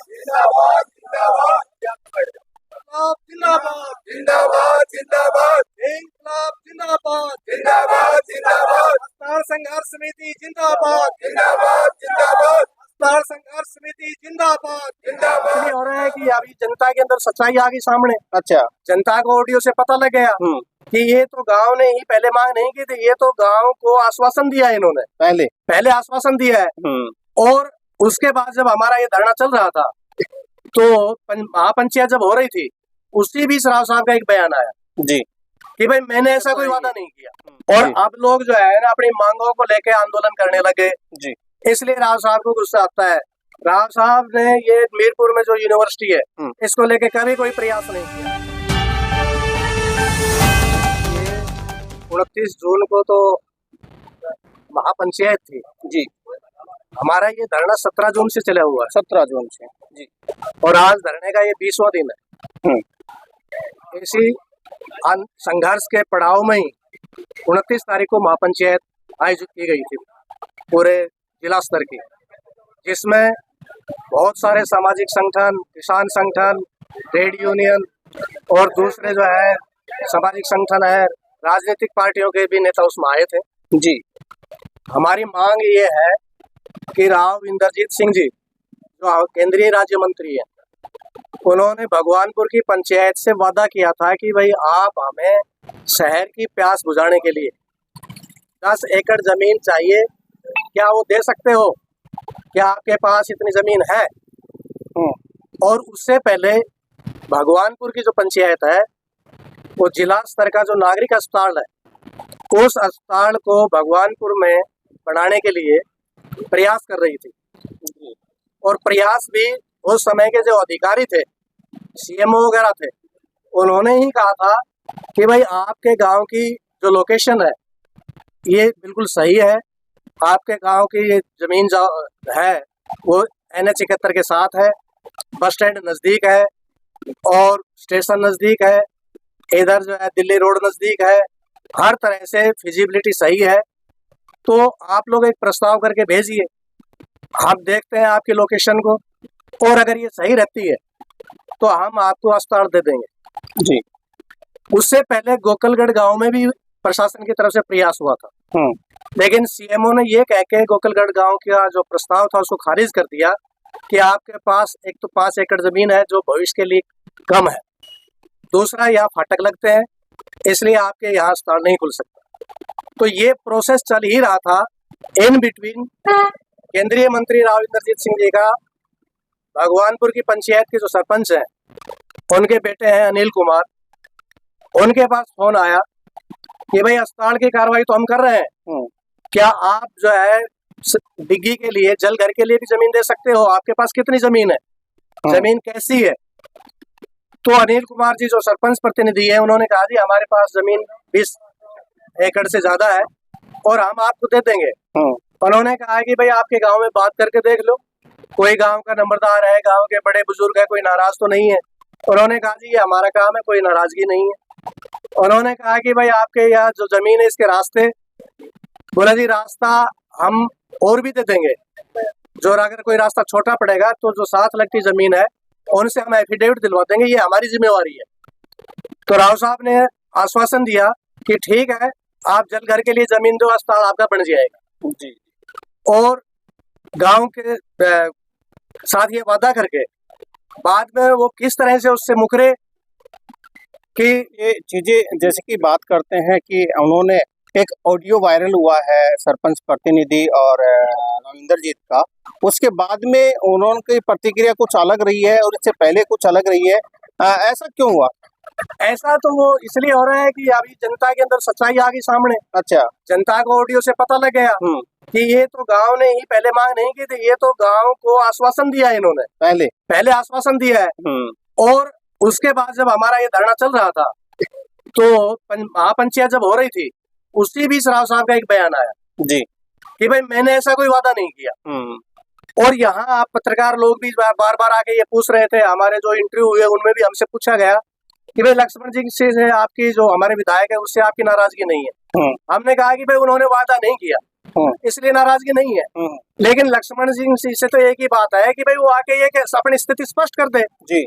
जिंदाबाद जिंदाबाद जिंदाबाद जिंदाबाद जिंदाबाद इंकलाब जिंदाबाद जिंदाबाद जिंदाबाद अस्पताल संघर्ष समिति जिंदाबाद जिंदाबाद जिंदाबाद अस्पताल संघर्ष समिति जिंदाबाद जिंदाबाद। इसलिए हो रहा है कि अभी जनता के अंदर सच्चाई आ गई सामने। अच्छा। जनता को ऑडियो से पता लग गया कि ये तो गांव ने ही पहले मांग नहीं की थी, ये तो गांव को आश्वासन दिया है इन्होंने, पहले आश्वासन दिया है। और उसके बाद जब हमारा ये धरना चल रहा था तो महापंचायत जब हो रही थी उसी बीच राव साहब का एक बयान आया जी कि भाई मैंने ऐसा कोई वादा नहीं किया। और अब लोग जो है ना अपनी मांगों को लेके आंदोलन करने लगे जी। इसलिए राव साहब को गुस्सा आता है। राव साहब ने ये मीरपुर में जो यूनिवर्सिटी है इसको लेके कभी कोई प्रयास नहीं किया। 29 जून को तो महापंचायत थी जी, हमारा ये धरना 17 जून से चला हुआ है। 17 जून से जी। और आज धरने का ये 20वां दिन है। इसी संघर्ष के पड़ाव में ही 29 तारीख को महापंचायत आयोजित की गई थी पूरे जिला स्तर की, जिसमें बहुत सारे सामाजिक संगठन, किसान संगठन, ट्रेड यूनियन और दूसरे जो है सामाजिक संगठन है, राजनीतिक पार्टियों के भी नेता उसमें आए थे जी। हमारी मांग ये है कि राव इंद्रजीत सिंह जी जो केंद्रीय राज्य मंत्री हैं, उन्होंने भगवानपुर की पंचायत से वादा किया था कि भाई आप हमें शहर की प्यास बुझाने के लिए 10 एकड़ जमीन चाहिए, क्या वो दे सकते हो? क्या आपके पास इतनी जमीन है? और उससे पहले भगवानपुर की जो पंचायत है वो जिला स्तर का जो नागरिक अस्पताल है उस अस्पताल को भगवानपुर में बनाने के लिए प्रयास कर रही थी। और प्रयास भी उस समय के जो अधिकारी थे, सीएमओ वगैरह थे, उन्होंने ही कहा था कि भाई आपके गांव की जो लोकेशन है ये बिल्कुल सही है, आपके गांव की ये जमीन जो है वो NH 71 के साथ है, बस स्टैंड नज़दीक है और स्टेशन नज़दीक है, इधर जो है दिल्ली रोड नज़दीक है, हर तरह से फिजिबिलिटी सही है। तो आप लोग एक प्रस्ताव करके भेजिए, हम देखते हैं आपकी लोकेशन को, और अगर ये सही रहती है तो हम आपको अस्पताल दे देंगे जी। उससे पहले गोकलगढ़ गांव में भी प्रशासन की तरफ से प्रयास हुआ था, लेकिन सीएमओ ने ये कह के गोकलगढ़ गांव का जो प्रस्ताव था उसको खारिज कर दिया कि आपके पास एक तो 5 एकड़ जमीन है जो भविष्य के लिए कम है, दूसरा यहाँ फाटक लगते हैं इसलिए आपके यहाँ अस्पताल नहीं खुल सकता। तो ये प्रोसेस चल ही रहा था। इन बिटवीन केंद्रीय मंत्री राव इंद्रजीत सिंह जी का भगवानपुर की पंचायत के जो सरपंच हैं उनके बेटे हैं अनिल कुमार, उनके पास फोन आया कि भाई अस्पताल की कार्रवाई तो हम कर रहे हैं, क्या आप जो है डिग्गी के लिए, जल घर के लिए भी जमीन दे सकते हो? आपके पास कितनी जमीन है, जमीन कैसी है? तो अनिल कुमार जी जो सरपंच प्रतिनिधि है उन्होंने कहा जी हमारे पास जमीन 20 एकड़ से ज्यादा है और हम आपको दे देंगे। उन्होंने कहा कि भाई आपके गांव में बात करके देख लो, कोई गांव का नंबरदार है, गांव के बड़े बुजुर्ग है, कोई नाराज तो नहीं है? उन्होंने कहा जी ये हमारा काम है, कोई नाराजगी नहीं है। उन्होंने कहा कि भाई आपके यहाँ जो जमीन है इसके रास्ते, बोला जी रास्ता हम और भी दे देंगे, जो अगर कोई रास्ता छोटा पड़ेगा तो जो साथ लगती जमीन है उनसे हम एफिडेविट दिलवा देंगे, ये हमारी जिम्मेवारी है। तो राव साहब ने आश्वासन दिया कि ठीक है आप जल घर के लिए जमीन दो, अस्पताल आपका बन जाएगा जी। और गांव के साथ ये वादा करके बाद में वो किस तरह से उससे मुकरे कि ये चीजें जैसे कि बात करते हैं कि उन्होंने एक ऑडियो वायरल हुआ है सरपंच प्रतिनिधि और इंद्रजीत का, उसके बाद में उन्होंने प्रतिक्रिया कुछ अलग रही है और इससे पहले कुछ अलग रही है, ऐसा क्यों हुआ? ऐसा तो वो इसलिए हो रहा है कि अभी जनता के अंदर सच्चाई आ गई सामने। अच्छा। जनता को ऑडियो से पता लग गया कि ये तो गांव ने ही पहले मांग नहीं की थी, ये तो गांव को आश्वासन दिया है इन्होंने, पहले आश्वासन दिया है। और उसके बाद जब हमारा ये धरना चल रहा था तो महापंचायत जब हो रही थी उसी बीच राव साहब का एक बयान आया जी कि भाई मैंने ऐसा कोई वादा नहीं किया। और यहाँ आप पत्रकार लोग भी बार बार आके ये पूछ रहे थे, हमारे जो इंटरव्यू हुए उनमें भी हमसे पूछा गया कि भाई लक्ष्मण जी से आपकी जो हमारे विधायक है उससे आपकी नाराजगी नहीं है। हमने कहा कि भाई उन्होंने वादा नहीं किया, इसलिए नाराजगी नहीं है। लेकिन लक्ष्मण सिंह से तो एक ही बात है कि भाई वो आके ये अपनी स्थिति स्पष्ट कर दे जी।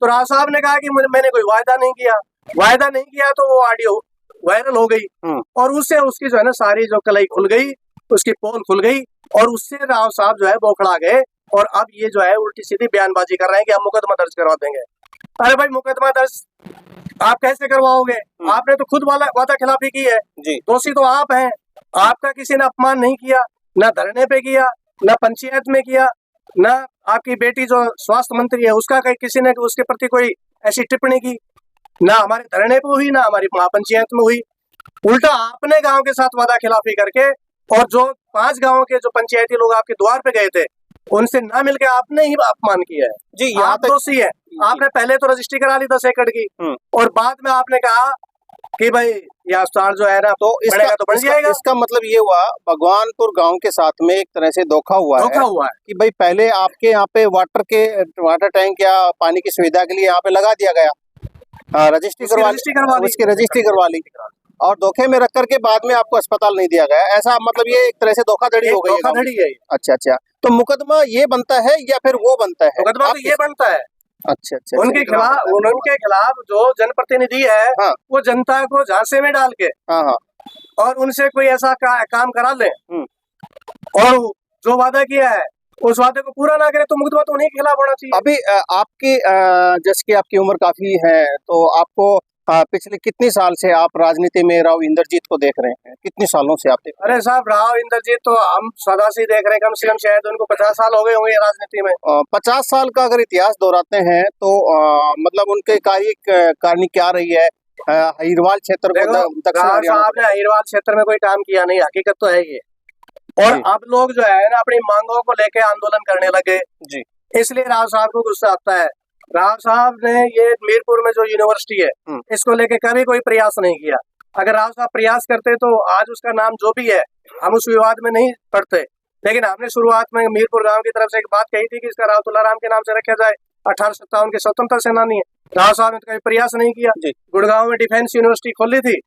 तो राव साहब ने कहा कि मैंने कोई वायदा नहीं किया तो वो ऑडियो वायरल हो गई और उससे उसकी जो है ना सारी जो कलाई खुल गई, उसकी पोल खुल गई और उससे राव साहब जो है बौखला गए और अब ये जो है उल्टी सीधी बयानबाजी कर रहे हैं कि हम मुकदमा दर्ज करवा देंगे। अरे भाई मुकदमा दर्ज आप कैसे करवाओगे? आपने तो खुद वादा खिलाफी की है जी। दोषी तो आप हैं। आपका किसी ने अपमान नहीं किया, ना धरने पे किया, ना पंचायत में किया, ना आपकी बेटी जो स्वास्थ्य मंत्री है उसका किसी ने उसके प्रति कोई ऐसी टिप्पणी की, ना हमारे धरने पे हुई, ना हमारी महापंचायत में हुई। उल्टा आपने गांव के साथ वादा खिलाफी करके और जो 5 गांवों के जो पंचायती लोग आपके द्वार पे गए थे उनसे ना मिलके आपने ही अपमान किया है जी। आप दोषी है। आपने पहले तो रजिस्ट्री करा ली 10 एकड़ की और बाद में आपने कहा कि भाई ये अस्पताल जो है ना तो इसका तो बन जाएगा। इसका मतलब ये हुआ भगवानपुर गांव के साथ में एक तरह से धोखा हुआ है कि भाई पहले आपके यहाँ पे वाटर टैंक या पानी की सुविधा के लिए यहाँ पे लगा दिया गया, रजिस्ट्री करवा ली और धोखे में रख करके बाद में आपको अस्पताल नहीं दिया गया। ऐसा मतलब ये एक तरह से धोखाधड़ी हो गई है। धोखाधड़ी है। अच्छा, तो मुकदमा ये बनता है या फिर वो बनता है? मुकदमा तो ये बनता है। अच्छा। उनके खिलाफ जो जनप्रतिनिधि है वो जनता को झांसे में डाल के और उनसे कोई ऐसा काम करा ले और जो वादा किया है उस वादे को पूरा ना करे तो मुकदमा तो उन्हीं के खिलाफ होना चाहिए। अभी आपकी जैसे कि आपकी उम्र काफी है तो आपको पिछले कितने साल से आप राजनीति में राव इंद्रजीत को देख रहे हैं? कितने सालों से आप देख रहे हैं? अरे साहब राव इंद्रजीत तो हम सदा से देख रहे हैं, कम से कम शायद उनको 50 साल हो गए होंगे राजनीति में। 50 साल का अगर इतिहास दोहराते हैं तो मतलब उनके कार्य क्या रही है अहिरवाल क्षेत्र को? साहब ने अहिरवाल क्षेत्र में कोई काम किया नहीं, हकीकत तो है ये। और अब लोग जो है ना अपनी मांगों को लेके आंदोलन करने लगे जी, इसलिए राव साहब को गुस्सा आता है। राव साहब ने ये मीरपुर में जो यूनिवर्सिटी है इसको लेके कभी कोई प्रयास नहीं किया। अगर राव साहब प्रयास करते तो आज उसका नाम जो भी है हम उस विवाद में नहीं पड़ते। लेकिन हमने शुरुआत में मीरपुर गांव की तरफ से एक बात कही थी कि इसका राव तुलाराम के नाम से रखा जाए। 1857 के स्वतंत्रता सेनानी है। राव साहब ने कभी प्रयास नहीं किया। गुड़गांव में डिफेंस यूनिवर्सिटी खोली थी,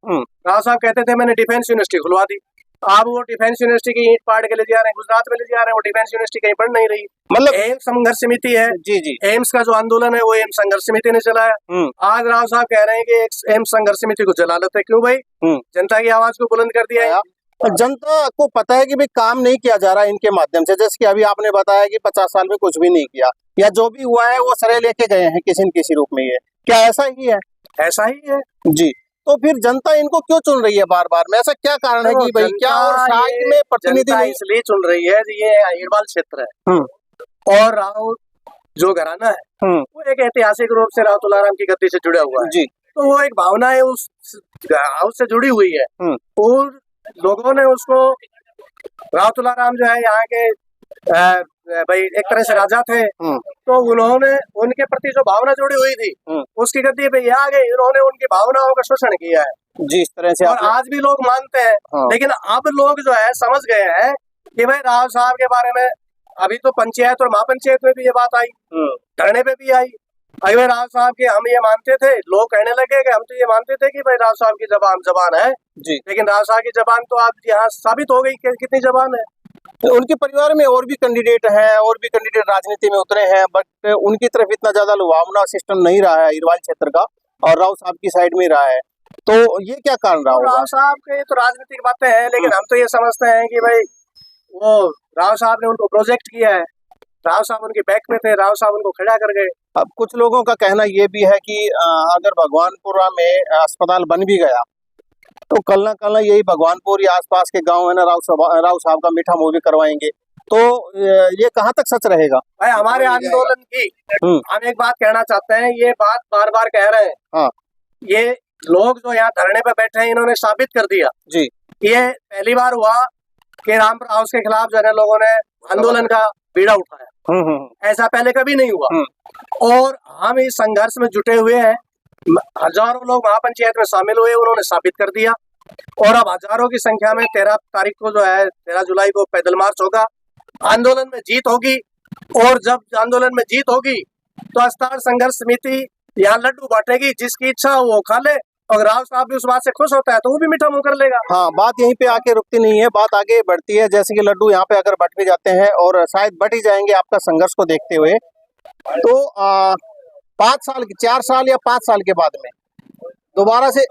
राव साहब कहते थे मैंने डिफेंस यूनिवर्सिटी खुलवा दी। अब वो डिफेंस यूनिवर्सिटी की ईंट पाड़ के ले जा रहे हैं, गुजरात में ले जा रहे हैं, वो डिफेंस यूनिवर्सिटी कहीं बढ़ नहीं रही। मतलब एम्स संघर्ष समिति है जी। एम्स का जो आंदोलन है वो एम्स संघर्ष समिति ने चलाया। आज राव साहब कह रहे हैं कि एम्स संघर्ष समिति को जला लेते। क्यों भाई? जनता की आवाज को बुलंद कर दिया है। जनता को पता है कि भाई काम नहीं किया जा रहा है इनके माध्यम से। जैसे कि अभी आपने बताया कि 50 साल में कुछ भी नहीं किया या जो भी हुआ है वो सरे लेके गए हैं किसी न किसी रूप में। ये क्या ऐसा ही है? ऐसा ही है जी। तो फिर जनता इनको क्यों चुन रही है बार बार में? ऐसा क्या कारण है कि भाई क्या और साइड में प्रतिनिधि नहीं इसलिए चुन रही है? ये अहिरवाल क्षेत्र है और राव जो घराना है वो एक ऐतिहासिक रूप से राव तुलाराम की गद्दी से जुड़ा हुआ है जी। तो वो एक भावना है उस गांव से जुड़ी हुई है और लोगों ने उसको राव तुलाराम जो है यहाँ के भाई एक तरह से राजा थे तो उन्होंने उनके प्रति जो भावना जुड़ी हुई थी उसकी गद्दी पे ये आ गए। इन्होंने उनकी भावनाओं का शोषण किया है जी इस तरह से। और आज भी लोग मानते हैं लेकिन अब लोग जो है समझ गए हैं कि भाई राव साहब के बारे में अभी तो पंचायत और महापंचायत में भी ये बात आई, धरने पे भी आई। अगर राव साहब के हम ये मानते थे, लोग कहने लगे कि हम तो ये मानते थे कि भाई राव साहब की जबान है जी, लेकिन राव साहब की जबान तो आज यहाँ साबित हो गई कि कितनी जबान है। तो उनके परिवार में और भी कैंडिडेट हैं, और भी कैंडिडेट राजनीति में उतरे हैं, बट उनकी तरफ इतना ज्यादा लुभावना सिस्टम नहीं रहा है इरवाल क्षेत्र का और राव साहब की साइड में रहा है। तो ये क्या कारण रहा होगा? राव साहब के तो राजनीतिक बातें हैं लेकिन हम तो ये समझते हैं कि भाई वो राव साहब ने उनको प्रोजेक्ट किया है, राव साहब उनके बैक पे थे, राव साहब उनको खड़ा कर गए। अब कुछ लोगों का कहना ये भी है कि अगर भगवानपुरा में अस्पताल बन भी गया तो कल ना कल यही भगवानपुर या आसपास के गांव है ना राव साहब का मीठा मुंह भी करवाएंगे। तो ये कहाँ तक सच रहेगा? भाई हमारे आंदोलन की हम एक बात कहना चाहते हैं, ये बात बार बार कह रहे हैं ये लोग जो यहाँ धरने पे बैठे हैं इन्होंने साबित कर दिया जी। ये पहली बार हुआ कि रामपुर हाउस के खिलाफ जो है लोगों ने आंदोलन का बीड़ा उठाया, ऐसा पहले कभी नहीं हुआ। और हम इस संघर्ष में जुटे हुए हैं, हजारों लोग महापंचायत में शामिल हुए, उन्होंने साबित कर दिया। और अब हजारों की संख्या में 13 तारीख को जो है 13 जुलाई को पैदल मार्च होगा, आंदोलन में जीत होगी। और जब आंदोलन में जीत होगी तो अस्पताल संघर्ष समिति यहाँ लड्डू बांटेगी, जिसकी इच्छा हो वो खा ले और राव साहब भी उस बात से खुश होता है तो वो भी मीठा मुंह कर लेगा। हाँ, बात यहीं पे आके रुकती नहीं है, बात आगे बढ़ती है। जैसे कि लड्डू यहाँ पे अगर बट भी जाते हैं और शायद बट ही जाएंगे आपका संघर्ष को देखते हुए, तो 5 साल 4 साल या 5 साल के बाद में दोबारा से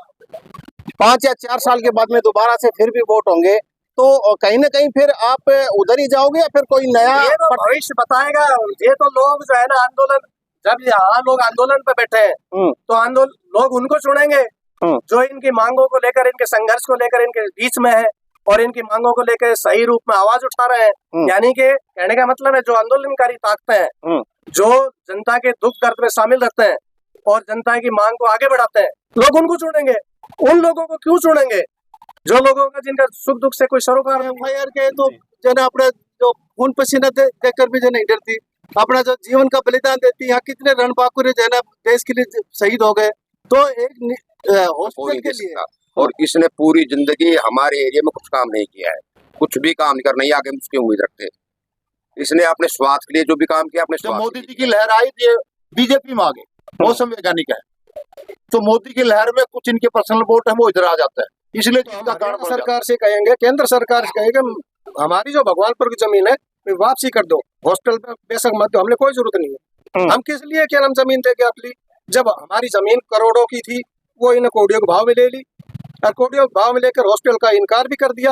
5 या 4 साल के बाद में दोबारा से फिर भी वोट होंगे, तो कहीं ना कहीं फिर आप उधर ही जाओगे या फिर कोई नया ये तो भविष्य बताएगा। ये तो लोग जो है ना आंदोलन, जब यहाँ लोग आंदोलन पे बैठे हैं तो आंदोलन लोग उनको चुनेंगे जो इनकी मांगों को लेकर, इनके संघर्ष को लेकर इनके बीच में है और इनकी मांगों को लेकर सही रूप में आवाज उठा रहे हैं। यानी कि कहने का मतलब है जो आंदोलनकारी ताकतें हैं, जो जनता के दुख दर्द में शामिल रहते हैं और जनता की मांग को आगे बढ़ाते हैं, लोग उनको चुनेंगे। उन लोगों को क्यों चुनेंगे जो लोगों का जिनका सुख दुख से कोई सरोकार नहीं। एफआईआर के तो जन अपना जो खून पसीना देकर भी जो नहीं डरती, अपना जो जीवन का बलिदान देती, यहाँ कितने रणबांकुर जो है ना देश के लिए शहीद हो गए, तो एक हॉस्पिटल के लिए। और इसने पूरी जिंदगी हमारे एरिया में कुछ काम नहीं किया है, कुछ भी काम नहीं करना, आगे उसकी उम्मीद रखते हैं। इसने अपने स्वार्थ के लिए जो भी काम किया अपने जब मोदी जी की लहर आई थी बीजेपी में आ गए, मौसम वैज्ञानिक है, तो मोदी की लहर में कुछ इनके पर्सनल वोट है वो इधर आ जाता है, इसलिए इसका कारण बन जाता है। सरकार से कहेंगे, केंद्र सरकार से कहेंगे हमारी जो भगवानपुर की जमीन है वापसी कर दो, हॉस्टल पे बेशक मत दो, हमने कोई जरूरत नहीं है। हम किस लिए क्या हम जमीन दे के आप ली, जब हमारी जमीन करोड़ों की थी वो इन कोडियों के भाव में ले ली और कोडियों के भाव में लेकर हॉस्टल का इनकार भी कर दिया।